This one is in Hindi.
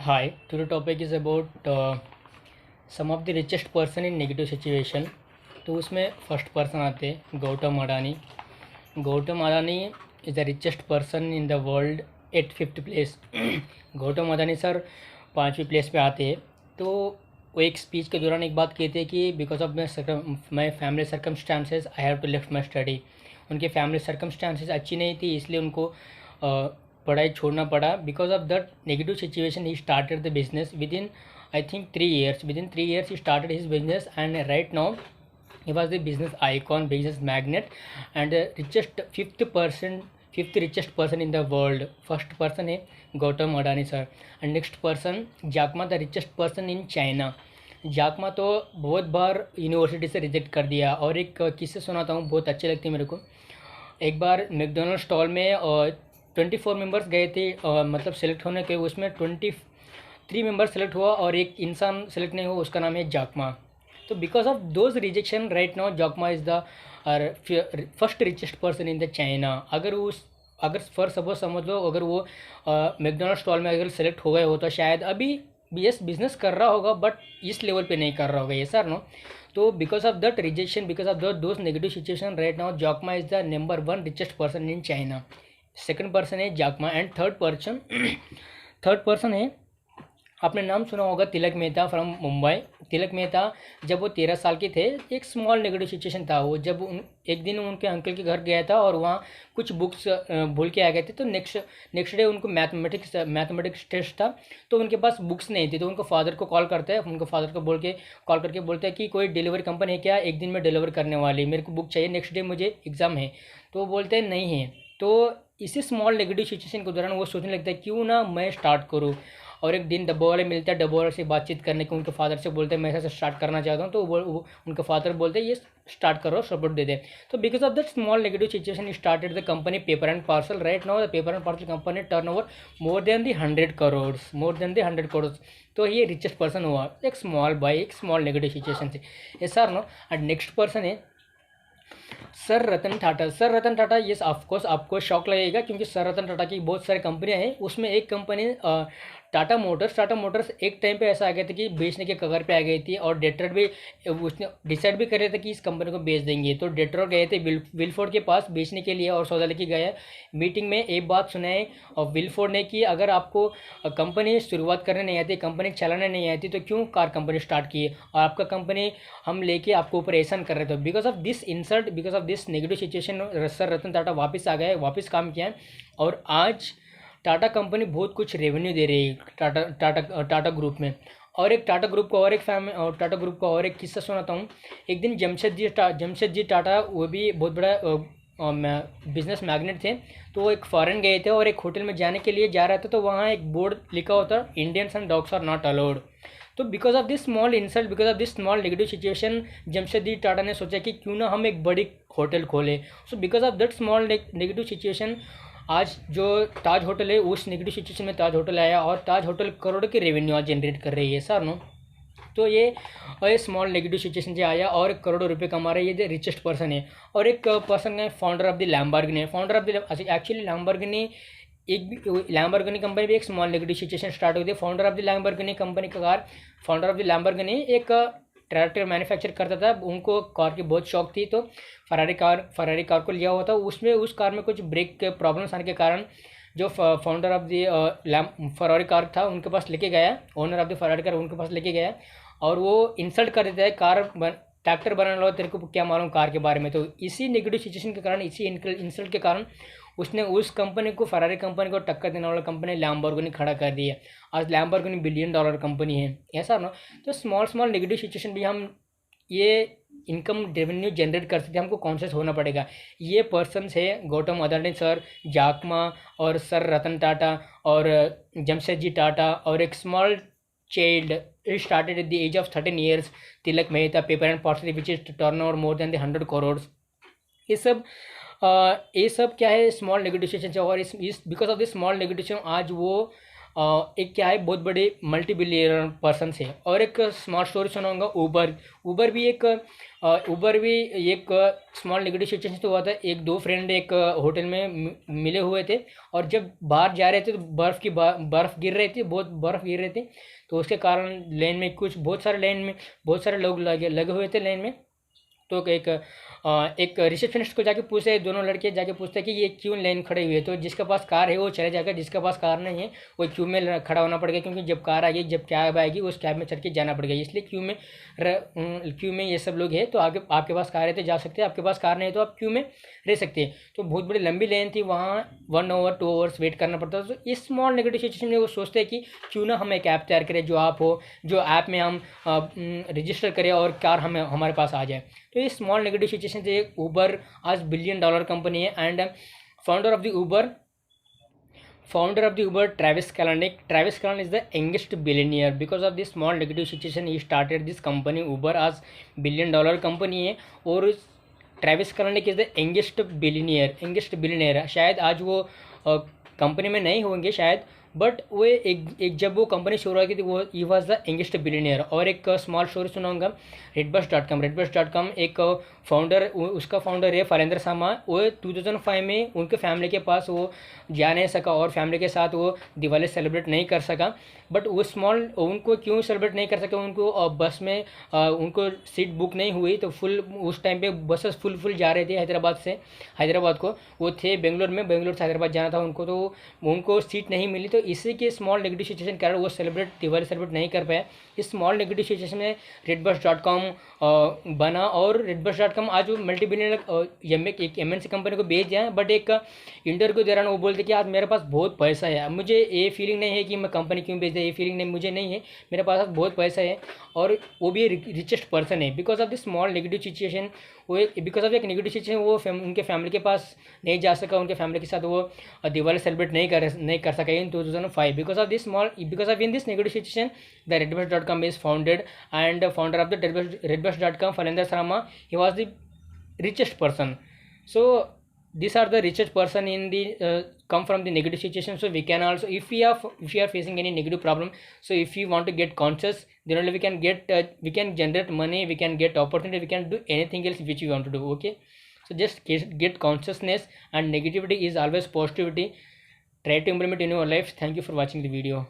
Hi, today topic is about some of the richest person in negative situation. तो उसमें फर्स्ट पर्सन आते हैं Gautam Adani. Gautam Adani is the richest person in the world at 5th place. Gautam Adani sir 5वीं प्लेस पे आते हैं. तो वो एक स्पीच के दौरान एक बात कहते हैं कि because of my family circumstances I have to left my study. उनके फैमिली सर्कमस्टांसेस अच्छी नहीं थी, इसलिए उनको पढ़ाई छोड़ना पड़ा. Because of that negative situation he started the business within I think 3 years. Within 3 years he started his business, and right now he was the business icon, business magnet, and fifth richest person in the world. First person है Gautam Adani sir, and next person Jack Ma, the richest person in China. Jack Ma तो बहुत बार यूनिवर्सिटी से रिजेक्ट कर दिया. और एक किस्से सुनाता हूँ, बहुत अच्छे लगते हैं मेरे को. एक बार मैकडोनल्ड स्टॉल में 24 मेंबर्स गए थे, मतलब सेलेक्ट होने के. उसमें 23 मेंबर सेलेक्ट हुआ और एक इंसान सेलेक्ट नहीं हुआ, उसका नाम है जाकमा. तो because of those rejection right now Jack Ma is the first richest person in the China. अगर फॉर सपोज समझ लो, अगर वो मैकडोनल्ड स्टॉल में अगर सेलेक्ट हो गए हो तो शायद अभी यस बिजनेस कर रहा होगा, बट इस लेवल पे नहीं कर रहा होगा. ये सर नो. तो because of that rejection, because of those negative situation right now Jack Ma is the number 1 richest person in China. Second person है जाकमा. एंड थर्ड पर्सन है, आपने नाम सुना होगा, तिलक मेहता फ्रॉम मुंबई. तिलक मेहता जब वो 13 साल के थे, एक स्मॉल नेगेटिव सिचुएशन था. वो जब एक दिन उनके अंकल के घर गया था और वहाँ कुछ बुक्स भूल के आ गए थे. तो नेक्स्ट डे उनको मैथमेटिक्स टेस्ट था, तो उनके पास बुक्स नहीं थी. तो उनको फादर को कॉल करते हैं, उनको फादर को कॉल करके बोलते हैं कि कोई डिलीवरी कंपनी है क्या, एक दिन में डिलीवर करने वाली, मेरे को बुक चाहिए, नेक्स्ट डे मुझे एग्ज़ाम है. तो वो बोलते हैं नहीं है. तो इसी स्मॉल नेगेटिव सिचुएशन के दौरान वो सोचने लगता है क्यों ना मैं स्टार्ट करूँ. और एक दिन डब्बा वाले मिलता है, डब्बा वाले से बातचीत करने के, उनके फादर से बोलते हैं मैं ऐसा स्टार्ट करना चाहता हूँ. तो वो उनके फादर बोलते हैं ये स्टार्ट करो, सपोर्ट दे दे. तो because of that small negative situation started the company paper and parcel. Right now the paper and parcel company turnover more than the 100 crore. तो ये रिचेस्ट पर्सन हुआ, एक स्मॉल बाय एक स्मॉल नेगेटिव सिचुएशन से. ये sir no. And next person है सर रतन टाटा. सर रतन टाटा, ये ऑफकोर्स आपको शौक लगेगा क्योंकि सर रतन टाटा की बहुत सारी कंपनियां हैं. उसमें एक कंपनी टाटा मोटर्स एक टाइम पे ऐसा आ गया था कि बेचने के कगार पे आ गई थी. और डेट्रॉइट भी उसने डिसाइड भी कर रहे थे कि इस कंपनी को बेच देंगे. तो डेट्रॉइट गए थे विलफोर्ड के पास बेचने के लिए और सौदा लेके गया. मीटिंग में एक बात सुनाई और विलफोर्ड ने कि अगर आपको कंपनी शुरुआत करने नहीं आती, कंपनी चलाने नहीं आती, तो क्यों कार कंपनी स्टार्ट की और आपका कंपनी हम लेके आपको ऊपर एहसान कर रहे थे. Because of this insult, because of this negative situation sir Ratan Tata वापस आ गए, वापस काम किया है. और आज टाटा कंपनी बहुत कुछ रेवेन्यू दे रही है टाटा ग्रुप में. और एक टाटा ग्रुप का और एक किस्सा सुनाता हूँ. एक दिन जमशेद जी टाटा, वो भी बहुत बड़ा बिजनेस मैग्नेट थे. तो वो एक फॉरेन गए थे और एक होटल में जाने के लिए जा रहा था. तो वहाँ एक बोर्ड लिखा होता Indians and dogs are not allowed. तो because of this small insult, because of this small negative situation, Jamshed ji Tata ने सोचा कि क्यों ना हम एक बड़ी होटल खोले. So because of that small negative situation आज जो ताज होटल है, उस नेगेटिव सिचुएशन में ताज होटल आया और ताज होटल करोड़ों की रेवेन्यू आज जनरेट कर रही है सर नो. तो ये स्मॉल नेगेटिव सिचुएशन से आया और करोड़ों रुपए कमा रहे हैं. ये रिचेस्ट पर्सन है. और एक पर्सन है founder of the Lamborghini. Actually Lamborghini company भी एक स्मॉल नेगेटिव सिचुएशन स्टार्ट हुई थी. Founder of the Lamborghini company का car, founder of the Lamborghini एक ट्रैक्टर मैन्युफैक्चर करता था. उनको कार की बहुत शौक थी, तो फरारी कार को लिया हुआ था. उस कार में कुछ ब्रेक के प्रॉब्लम्स आने के कारण जो founder of the Ferrari car था उनके पास लेके गया, owner of the Ferrari car उनके पास लेके गया. और वो इंसल्ट कर देता है, ट्रैक्टर बनाने वाला तेरे को क्या मालूम कार के बारे में. तो इसी नेगेटिव सिचुएशन के कारण, इसी इंसल्ट के कारण उसने उस कंपनी को, फरारी कंपनी को टक्कर देने वाला कंपनी लैम्बोर्गिनी खड़ा कर दिया. आज लैम्बोर्गिनी $1 बिलियन कंपनी है, ऐसा ना. तो स्मॉल नेगेटिव सिचुएशन भी हम ये इनकम रेवेन्यू जनरेट कर सकते हैं. हमको कॉन्शियस होना पड़ेगा. ये पर्सन्स है गौतम अडानी सर, जाकमा और सर रतन टाटा और जमशेद जी टाटा. और एक small child started at the age of 13 years, Tilak Mehta, paper and parcel which is turnover more than 100 crore. ये सब क्या है, स्मॉल नेगेटिव सिचुएशन. और इस because of this small negative आज वो एक क्या है, बहुत बड़े मल्टी बिलियनर पर्सन है। और एक स्मॉल स्टोरी सुनाऊंगा, ऊबर। ऊबर भी एक स्मॉल नेगेटिव सिचुएशन तो हुआ था। एक दो फ्रेंड एक होटल में मिले हुए थे, और जब बाहर जा रहे थे तो बर्फ़ गिर रही थी, बहुत बर्फ़ गिर रही थी। तो उसके कारण लेन में बहुत सारे लोग लगे हुए थे लेन में। तो एक रिसेप्शनिस्ट को जाके पूछे, दोनों लड़के जाके पूछते हैं कि ये क्यों लाइन खड़े हुए। तो जिसके पास कार है वो चले जाएगा, जिसके पास कार नहीं है वो क्यू में खड़ा होना पड़ेगा, क्योंकि जब कार आएगी, जब कैब आएगी, उस कैब में चढ़ के जाना पड़ेगा। इसलिए क्यू में ये सब लोग हैं। तो आगे आपके पास कार है तो जा सकते हैं, आपके पास कार नहीं है तो आप क्यू में रह सकते हैं। तो बहुत बड़ी लंबी लाइन थी, वहाँ 1 आवर 2 आवर्स वेट करना पड़ता था। तो इस स्मॉल नेगेटिव सिचुएशन में वो सोचते हैं कि क्यों ना हम एक ऐप तैयार करें, जो ऐप में हम रजिस्टर करें और कार हमारे पास आ जाए। तो ये स्मॉल नेगेटिव सिचुएशन से ऊबर आज $1 बिलियन कंपनी है। And founder of the Uber, Travis Kalanick. Travis Kalanick is the youngest billionaire. Because of this small negative situation, he started this company. Uber आज $1 बिलियन कंपनी है, और Travis Kalanick is the youngest billionaire. शायद आज वो कंपनी में नहीं होंगे शायद, बट वो एक जब वो कंपनी शुरू हुई थी वो he was the youngest billionaire. और एक स्मॉल स्टोरी सुनाऊंगा, रेडबस.com एक उसका फाउंडर है फलेंद्र शर्मा। वो 2005 में उनके फैमिली के पास वो जा नहीं सका, और फैमिली के साथ वो दिवाली सेलिब्रेट नहीं कर सका। बट वो उनको क्यों सेलिब्रेट नहीं कर सके, उनको बस में उनको सीट बुक नहीं हुई। तो उस टाइम पे बसेस फुल जा रहे थे हैदराबाद को। वो थे बेंगलोर से हैदराबाद जाना था उनको, तो उनको सीट नहीं मिली। तो इसी के स्मॉल नेगेटिव सिचुएशन कारण वो दिवाली सेलिब्रेट नहीं कर पाया। इस स्मॉल नेगेटिव सिचुएशन में redbus.com बना, और redbus.com आज वो मल्टी बिलियनर एक MNC कंपनी को बेच दिया है। बट एक इंटरव्यू के दौरान वो बोलते कि आज मेरे पास बहुत पैसा है, मुझे ये फीलिंग नहीं है कि मैं कंपनी क्यों बेच दिया, ये फीलिंग मुझे नहीं है, मेरे पास बहुत पैसा है। और वो भी रिचेस्ट पर्सन है। Because of the small negative situation, because of एक नेगेटिव सिचुएशन वो उनके फैमिली के पास नहीं जा सका, उनके फैमिली के साथ वो दिवाली सेलिब्रेट नहीं कर सका इन 2005। Because of in this negative situation the redbus.com is founded, and founder of the redbus.com, Falendra Sharma, he was the richest person. So these are the richest person in the come from the negative situation. So we can also, if we are facing any negative problem, so if you want to get conscious, then only we can generate money, we can get opportunity, we can do anything else which we want to do. Okay, so just get consciousness, and negativity is always positivity. Try to implement in your life. Thank you for watching the video.